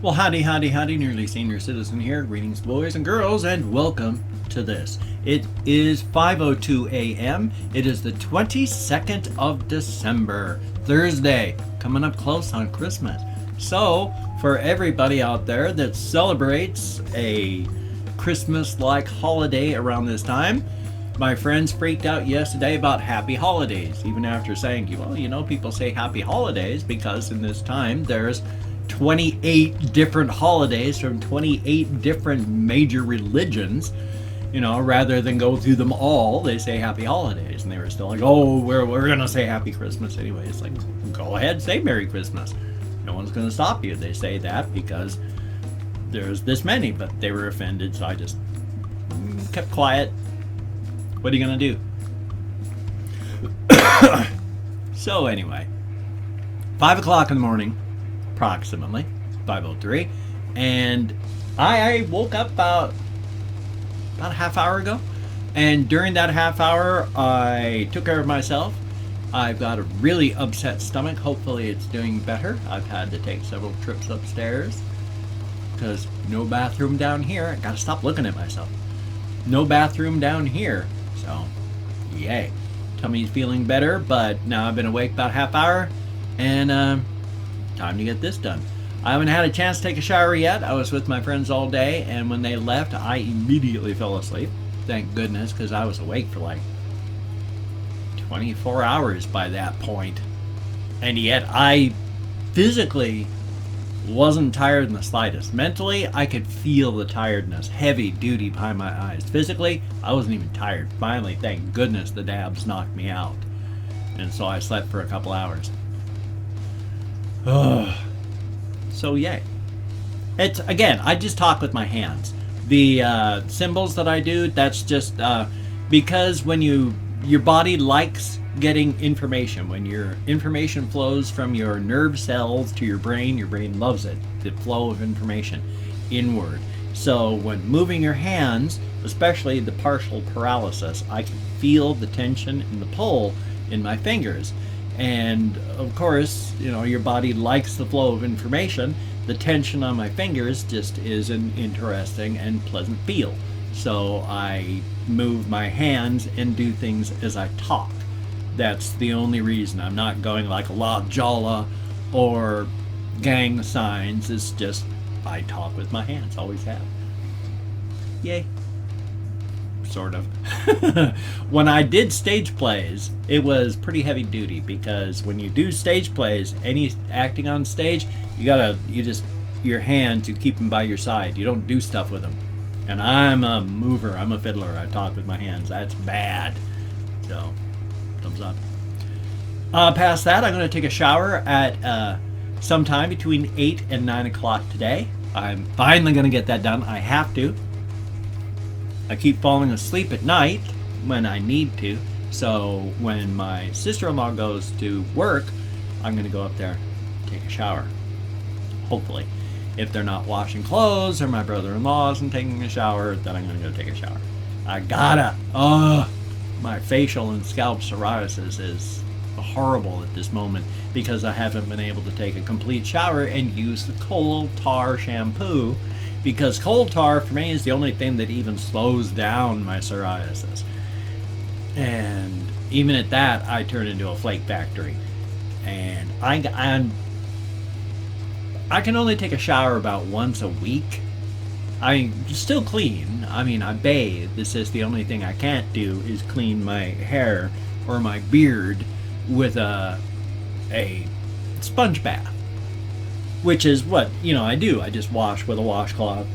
Well, howdy, howdy, howdy, nearly senior citizen here. Greetings, boys and girls, and welcome to this. It is 5:02 a.m. It is the 22nd of December, Thursday, coming up close on Christmas. So, for everybody out there that celebrates a Christmas-like holiday around this time, my friends freaked out yesterday about happy holidays, even after saying, well, people say happy holidays because in this time there's 28 different holidays from 28 different major religions. Rather than go through them all, they say happy holidays. And they were still like, oh, we're going to say happy Christmas anyway. It's like, go ahead, say Merry Christmas. No one's going to stop you. They say that because there's this many, but they were offended, so I just kept quiet. What are you going to do? So anyway, 5 o'clock in the morning, approximately 5:03, and I woke up about a half hour ago, and during that half hour I took care of myself. I've got a really upset stomach. Hopefully it's doing better. I've had to take several trips upstairs because no bathroom down here. I gotta stop looking at myself. No bathroom down here, so yay. Tummy's feeling better, but now I've been awake about a half hour, and time to get this done. I haven't had a chance to take a shower yet. I was with my friends all day, and when they left, I immediately fell asleep. Thank goodness, because I was awake for like 24 hours by that point. And yet, I physically wasn't tired in the slightest. Mentally, I could feel the tiredness, heavy duty behind my eyes. Physically, I wasn't even tired. Finally, thank goodness, the dabs knocked me out. And so I slept for a couple hours. So yay. It's, again, I just talk with my hands. The symbols that I do, that's just because when your body likes getting information. When your information flows from your nerve cells to your brain loves it. The flow of information inward. So when moving your hands, especially the partial paralysis, I can feel the tension and the pull in my fingers. And of course, your body likes the flow of information. The tension on my fingers just is an interesting and pleasant feel. So I move my hands and do things as I talk. That's the only reason. I'm not going like La Jala or gang signs. It's just I talk with my hands, always have. Yay. Sort of. When I did stage plays, it was pretty heavy duty because when you do stage plays, any acting on stage, your hands, you keep them by your side. You don't do stuff with them. And I'm a mover. I'm a fiddler. I talk with my hands. That's bad. So, thumbs up. Past that, I'm going to take a shower at sometime between 8 and 9 o'clock today. I'm finally going to get that done. I have to. I keep falling asleep at night when I need to. So when my sister-in-law goes to work, I'm going to go up there and take a shower. Hopefully. If they're not washing clothes or my brother-in-law isn't taking a shower, then I'm going to go take a shower. I gotta. My facial and scalp psoriasis is horrible at this moment because I haven't been able to take a complete shower and use the coal tar shampoo. Because coal tar, for me, is the only thing that even slows down my psoriasis. And even at that, I turn into a flake factory. And I can only take a shower about once a week. I still clean. I bathe. This is the only thing I can't do is clean my hair or my beard with a sponge bath. Which is what, I do. I just wash with a washcloth,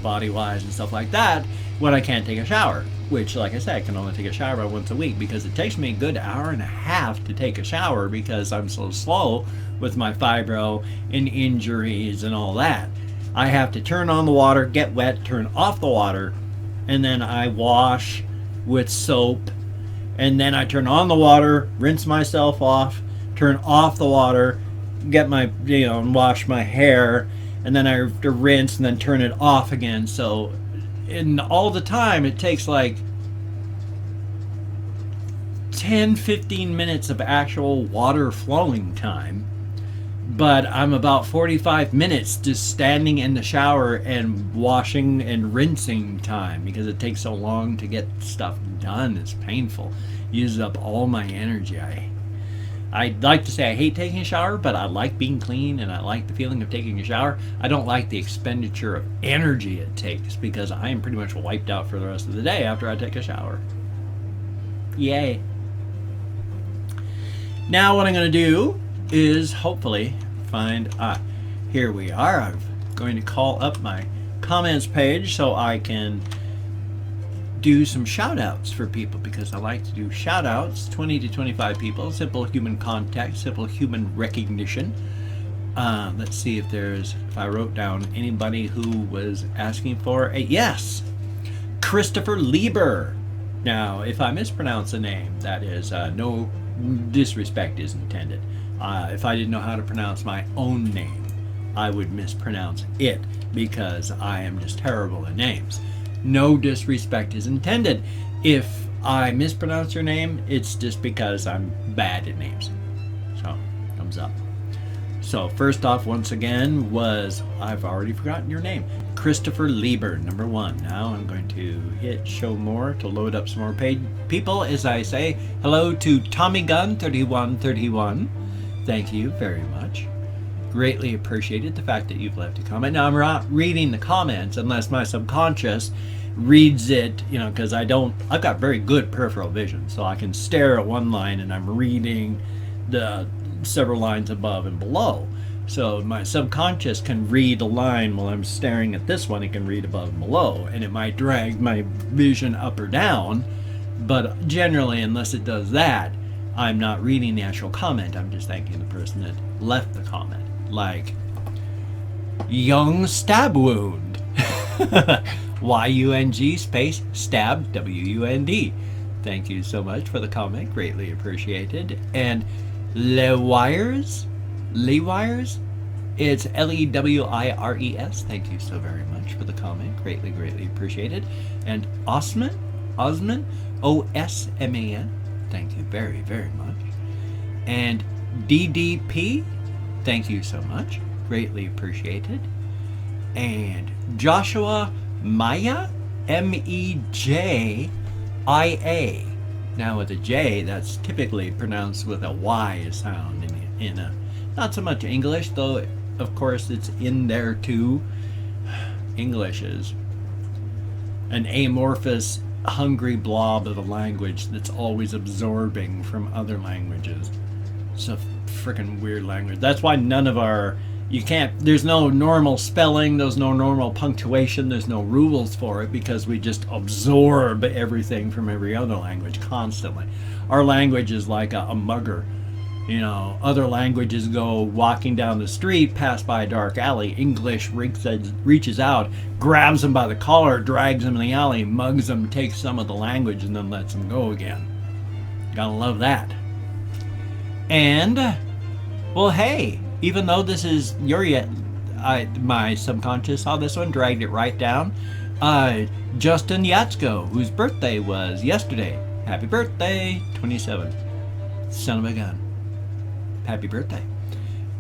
body-wise and stuff like that when I can't take a shower. Which, like I said, I can only take a shower about once a week because it takes me a good hour and a half to take a shower because I'm so slow with my fibro and injuries and all that. I have to turn on the water, get wet, turn off the water, and then I wash with soap, and then I turn on the water, rinse myself off, turn off the water, get my, and wash my hair, and then I have to rinse and then turn it off again. So in all the time, it takes like 10-15 minutes of actual water flowing time but I'm about 45 minutes just standing in the shower and washing and rinsing time because it takes so long to get stuff done. It's painful. Uses up all my energy. I'd like to say I hate taking a shower, but I like being clean and I like the feeling of taking a shower. I don't like the expenditure of energy it takes because I am pretty much wiped out for the rest of the day after I take a shower. Yay. Now what I'm going to do is hopefully find, here we are. I'm going to call up my comments page so I can do some shout outs for people because I like to do shout outs, 20 to 25 people, simple human contact, simple human recognition. Let's see if I wrote down anybody who was asking for a yes. Christopher Lieber. Now, if I mispronounce a name, that is no disrespect is intended. If I didn't know how to pronounce my own name, I would mispronounce it because I am just terrible at names. No disrespect is intended. If I mispronounce your name, it's just because I'm bad at names. So, thumbs up. So, first off, once again, I've already forgotten your name. Christopher Lieber, number 1. Now I'm going to hit show more to load up some more paid people. As I say, hello to Tommy Gunn 3131. Thank you very much. Greatly appreciated the fact that you've left a comment. Now, I'm not reading the comments unless my subconscious reads it, because I've got very good peripheral vision, so I can stare at one line and I'm reading the several lines above and below. So my subconscious can read a line while I'm staring at this one. It can read above and below, and it might drag my vision up or down, but generally, unless it does that, I'm not reading the actual comment. I'm just thanking the person that left the comment. Like, young stab wound. Y-U-N-G space stab W-U-N-D. Thank you so much for the comment. Greatly appreciated. And Lewires? It's L-E-W-I-R-E-S. Thank you so very much for the comment. Greatly, greatly appreciated. And Osman? O-S-M-A-N. Thank you very, very much. And DDP? Thank you so much. Greatly appreciated. And Joshua Maya, M-E-J-I-A. Now with a J, that's typically pronounced with a Y sound in a not so much English, though of course it's in there too. English is an amorphous, hungry blob of a language that's always absorbing from other languages. It's a freaking weird language. That's why there's no normal spelling, there's no normal punctuation, there's no rules for it, because we just absorb everything from every other language constantly. Our language is like a mugger. Other languages go walking down the street, pass by a dark alley. English reaches out, grabs them by the collar, drags them in the alley, mugs them, takes some of the language, and then lets them go again. Gotta love that. And, well, hey, even though this is my subconscious saw this one, dragged it right down. Justin Yatsko, whose birthday was yesterday. Happy birthday, 27. Son of a gun. Happy birthday.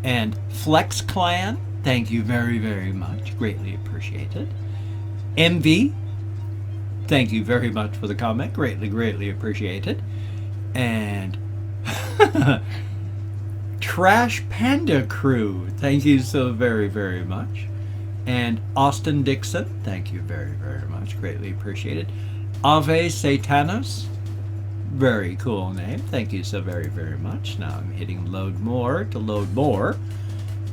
And Flex Clan, thank you very, very much. Greatly appreciated. MV, thank you very much for the comment. Greatly, greatly appreciated. And Trash Panda Crew, thank you so very, very much. And Austin Dixon, thank you very, very much. Greatly appreciated. Ave Satanas, very cool name. Thank you so very, very much. Now I'm hitting load more to load more.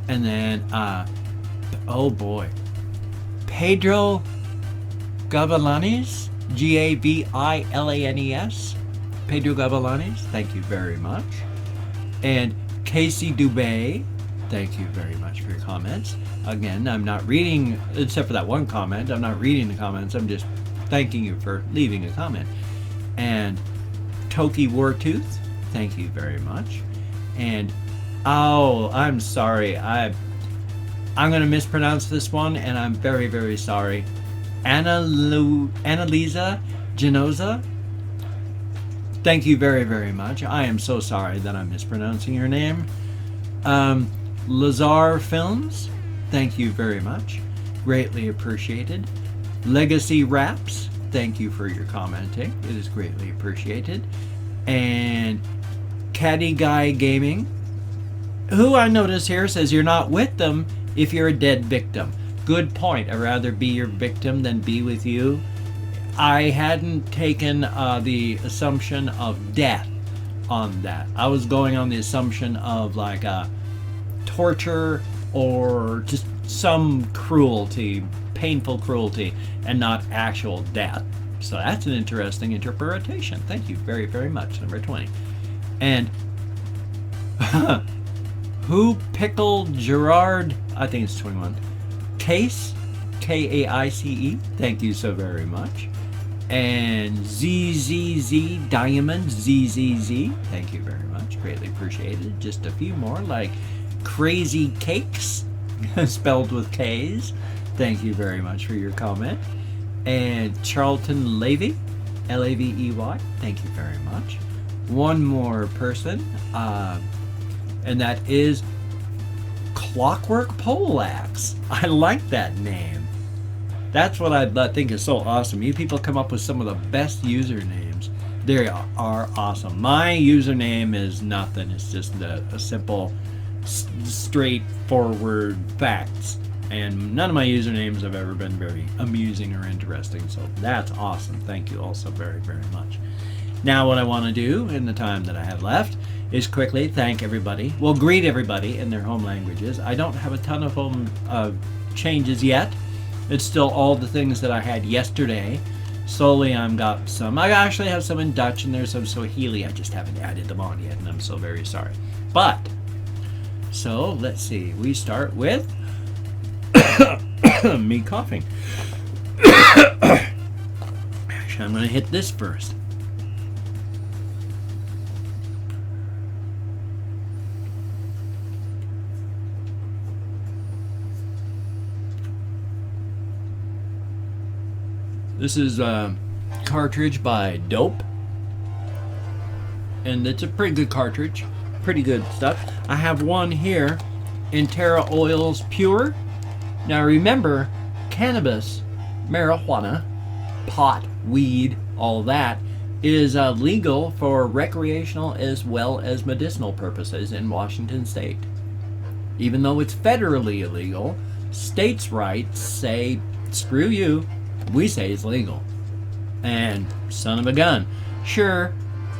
And then, oh boy. Pedro Gavilanes, G-A-V-I-L-A-N-E-S. Pedro Gavilanes, thank you very much. And Casey Dubé, thank you very much for your comments. Again, I'm not reading, except for that one comment, I'm not reading the comments. I'm just thanking you for leaving a comment. And Toki Wartooth, thank you very much. And I'm sorry, I'm going to mispronounce this one, and I'm very, very sorry. Annalisa Genoza, thank you very, very much. I am so sorry that I'm mispronouncing your name. Lazar Films, thank you very much. Greatly appreciated. Legacy Raps, thank you for your commenting. It is greatly appreciated. And Caddy Guy Gaming, who I notice here says you're not with them if you're a dead victim. Good point. I'd rather be your victim than be with you. I hadn't taken the assumption of death on that. I was going on the assumption of like torture or just some cruelty, painful cruelty, and not actual death. So that's an interesting interpretation. Thank you very, very much. Number 20. And who pickled Gerard? I think it's 21. Case, K-A-I-C-E. Thank you so very much. And ZZZ Diamond, ZZZ. Thank you very much. Greatly appreciated. Just a few more, like Crazy Cakes, spelled with K's. Thank you very much for your comment. And Charlton Levy, L-A-V-E-Y. Thank you very much. One more person, and that is Clockwork Poleaxe. I like that name. That's what I think is so awesome. You people come up with some of the best usernames. They are awesome. My username is nothing. It's just a simple, straightforward facts. And none of my usernames have ever been very amusing or interesting. So that's awesome. Thank you also very, very much. Now what I want to do in the time that I have left is quickly thank everybody. Well, greet everybody in their home languages. I don't have a ton of home changes yet. It's still all the things that I had yesterday. Slowly I've got some. I actually have some in Dutch and there's some Swahili. I just haven't added them on yet and I'm so very sorry. But, so let's see. We start with me coughing. Actually, I'm going to hit this first. This is a cartridge by Dope. And it's a pretty good cartridge. Pretty good stuff. I have one here, Intera Oils Pure. Now remember, cannabis, marijuana, pot, weed, all that is legal for recreational as well as medicinal purposes in Washington State. Even though it's federally illegal, states' rights say, screw you. We say it's legal. And son of a gun. Sure,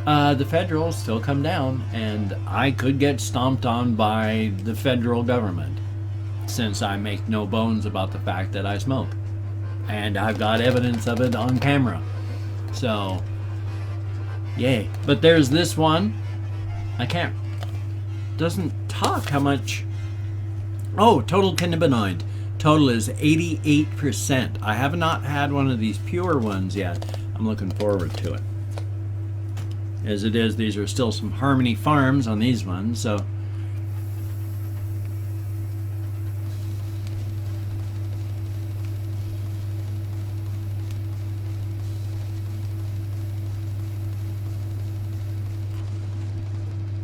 the federals still come down and I could get stomped on by the federal government since I make no bones about the fact that I smoke. And I've got evidence of it on camera. So, yay. But there's this one. Doesn't talk how much. Oh, total cannabinoid. Total is 88%. I have not had one of these pure ones yet. I'm looking forward to it. As it is, these are still some Harmony Farms on these ones, so.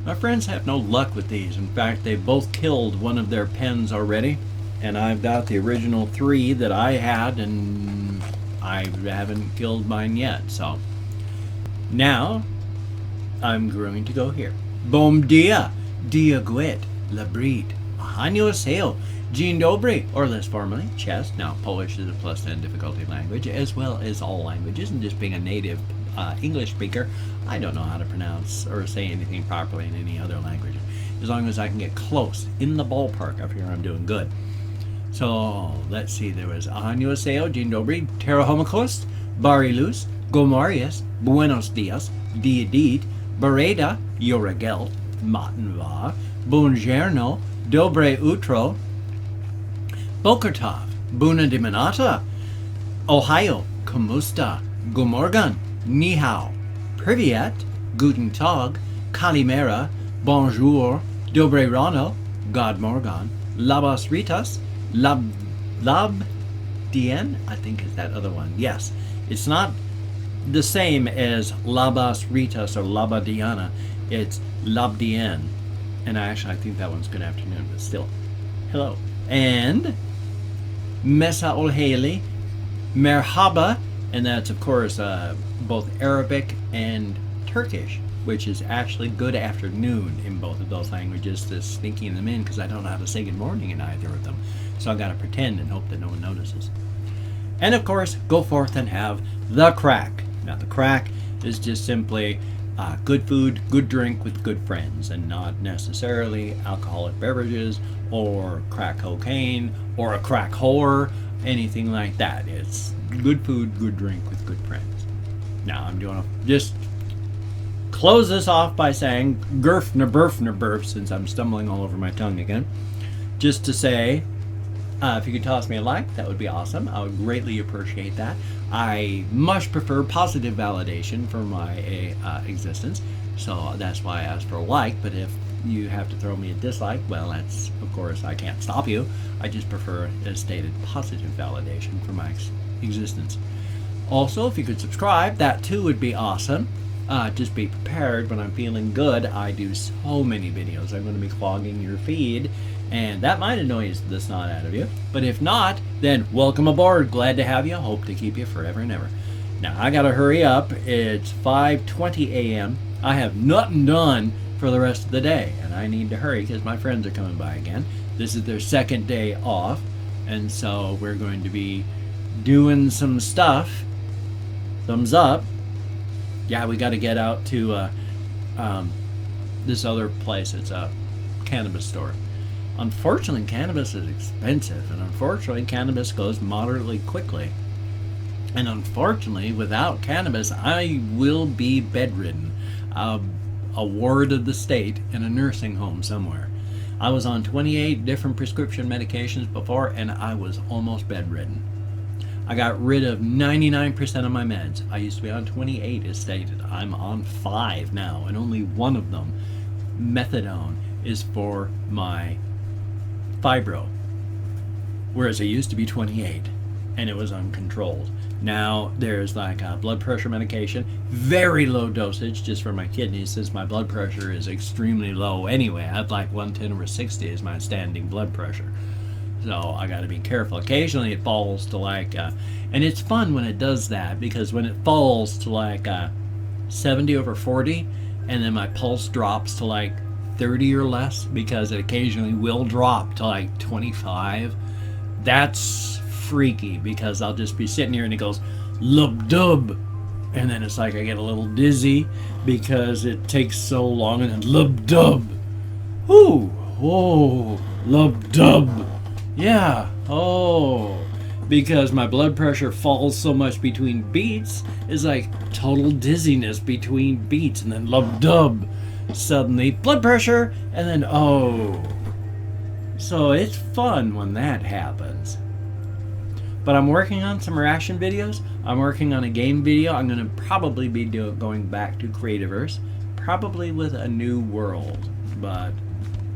My friends have no luck with these. In fact, they both killed one of their pens already. And I've got the original 3 that I had, and I haven't killed mine yet. So now I'm going to go here. Bom dia, dia guet, labrit, annyeonghaseyo, dzień dobry, or less formally, chess. Now Polish is a +10 difficulty language, as well as all languages. And just being a native English speaker, I don't know how to pronounce or say anything properly in any other language. As long as I can get close in the ballpark up here, I'm doing good. So, let's see, there was annyeonghaseyo, dzień dobry, terahomikost, barilus, gomarias, buenos dias, diadit, bereda, yoragel, matenva, buongiorno, dobre utro, bokertov, buna dimanata, ohio, kumusta, gomorgan, ni hao, privyet, guten tag, kalimera, bonjour, dobre rano, god morgan, labas ritas, Lab Dien, I think is that other one. Yes, it's not the same as Labas Ritas or Labadiana. It's Labdien. And I think that one's good afternoon, but still, hello. And Mesa ol Haley, Merhaba, and that's of course both Arabic and Turkish, which is actually good afternoon in both of those languages, just sneaking them in because I don't know how to say good morning in either of them. So I gotta pretend and hope that no one notices. And of course, go forth and have the crack. Now the crack is just simply good food, good drink with good friends, and not necessarily alcoholic beverages or crack cocaine or a crack whore, anything like that. It's good food, good drink with good friends. Now I'm doing just close this off by saying burf, since I'm stumbling all over my tongue again. Just to say, if you could toss me a like, that would be awesome. I would greatly appreciate that. I much prefer positive validation for my existence, so that's why I asked for a like. But if you have to throw me a dislike, well, that's, of course, I can't stop you. I just prefer, as stated, positive validation for my existence. Also, if you could subscribe, that too would be awesome. Just be prepared. When I'm feeling good, I do so many videos. I'm going to be clogging your feed, and that might annoy the snot out of you. But if not, then welcome aboard. Glad to have you. Hope to keep you forever and ever. Now, I got to hurry up. It's 5:20 a.m. I have nothing done for the rest of the day, and I need to hurry because my friends are coming by again. This is their second day off, and so we're going to be doing some stuff. Thumbs up. Yeah, we got to get out to this other place. It's a cannabis store. Unfortunately, cannabis is expensive, and unfortunately, cannabis goes moderately quickly. And unfortunately, without cannabis, I will be bedridden. A ward of the state in a nursing home somewhere. I was on 28 different prescription medications before, and I was almost bedridden. I got rid of 99% of my meds. I used to be on 28 as stated. I'm on 5 now, and only one of them, methadone, is for my fibro. Whereas I used to be 28, and it was uncontrolled. Now there's like a blood pressure medication, very low dosage just for my kidneys, since my blood pressure is extremely low anyway. I have like 110/60 is my standing blood pressure. So I got to be careful. Occasionally it falls to like, and it's fun when it does that, because when it falls to like 70/40, and then my pulse drops to like 30 or less, because it occasionally will drop to like 25, that's freaky, because I'll just be sitting here and it goes lub-dub, and then it's like I get a little dizzy because it takes so long, and then lub-dub. Ooh, whoa, lub-dub. Yeah, oh, because my blood pressure falls so much between beats, it's like total dizziness between beats, and then lub-dub, suddenly blood pressure, and then oh. So it's fun when that happens. But I'm working on some reaction videos. I'm working on a game video. I'm going to probably be going back to Creativerse, probably with a new world, but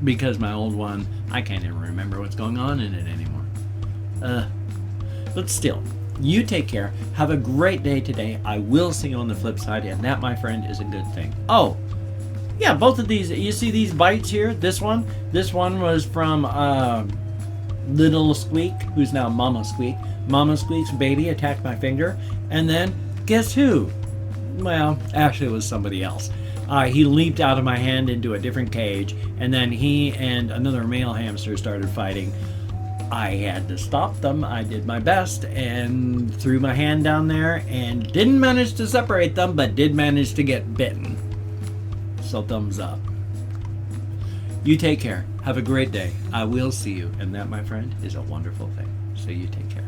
because my old one, I can't even remember what's going on in it anymore. But still, you take care. Have a great day today. I will see you on the flip side, and that, my friend, is a good thing. Oh, yeah, both of these. You see these bites here? This one was from Little Squeak, who's now Mama Squeak. Mama Squeak's baby attacked my finger, and then guess who? Well, actually it was somebody else. He leaped out of my hand into a different cage, and then he and another male hamster started fighting. I had to stop them. I did my best and threw my hand down there and didn't manage to separate them, but did manage to get bitten. So thumbs up. You take care. Have a great day. I will see you, and that, my friend, is a wonderful thing. So you take care.